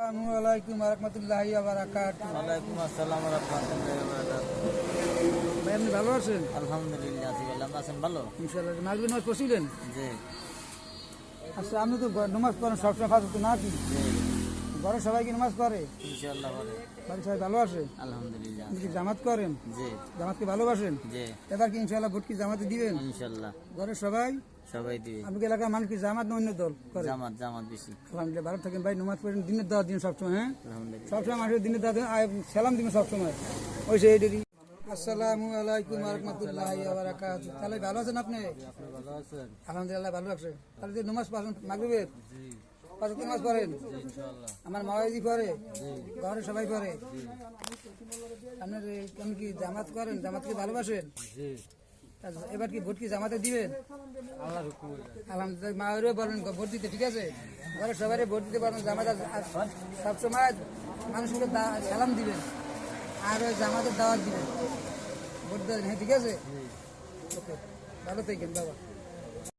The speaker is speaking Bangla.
আসসালামুআলাইকুম রহমতুল্লাহি ওয়া বারাকাতুহু। ওয়ালাইকুম আসসালাম ওয়া রাহমাতুল্লাহি ওয়া বারাকাতুহু। ভাই আপনি ভালো আছেন? আলহামদুলিল্লাহ আছি ভালো। আপনি আছেন ভালো? ইনশাআল্লাহ। মাগরিব নামাজ পড়ছিলেন? জি আচ্ছা, আপনি তো নামাজ পড়েন সবসময় ফাঁস হতো নাকি? জি ঘরে সবাই কি নামাজ পড়ে? ইনশাআল্লাহ ভালো। বাড়ি সবাই ভালো আছে? আলহামদুলিল্লাহ আপনি কি জামাত করেন? জি জামাতকে ভালোবাসেন? জি এবার কি ইনশাআল্লাহ ভোট কি জামাতে দিবেন? ইনশাআল্লাহ ঘরে সবাই? সবাই দিবে। আপনাকে এলাকার মানুষ কি জামাত না অন্য দল করে? জামাত জামাত বেশি। আলহামদুলিল্লাহ, ভালো থাকেন ভাই। নামাজ পড়েন, দিনের দাওয়াত দিন সবসময়। হ্যাঁ, আলহামদুলিল্লাহ। সবসময় মানুষের দিনের দাওয়াত দিন, সালাম দিবেন সবসময়। ওই সে এটারই। আসসালামু আলাইকুম রহমতুল্লাহি ওয়া বারাকাতুহু। তাহলে ভালো আছেন আপনি? আপনি ভালো আছেন? আলহামদুলিল্লাহ ভালো আছে। তাহলে যে নামাজ পড়েন মাগরিবের, জি পাঁচ ওয়াক্ত নামাজ পড়েন? ইনশাআল্লাহ আমার মাওয়াজি পড়ে, ঘরে সবাই পড়ে। আপনার কেমন কি জামাত করেন? জামাতকে ভালোবাসেন? জি এবার কি ভোট কি জামাতে দিবেন? আল্লাহর হুকুম। আলহামদুলিল্লাহ, মায়েরও বলেন ভোট দিতে, ঠিক আছে? ঘরে সবাই ভোট দিতে পারেন। জামাত সবসময় মানুষকে সালাম দিবেন আর ওই জামাতের দাওয়াত দিবেন, ভোট দেবেন। হ্যাঁ, ঠিক আছে, ওকে, ভালো থাকেন বাবা।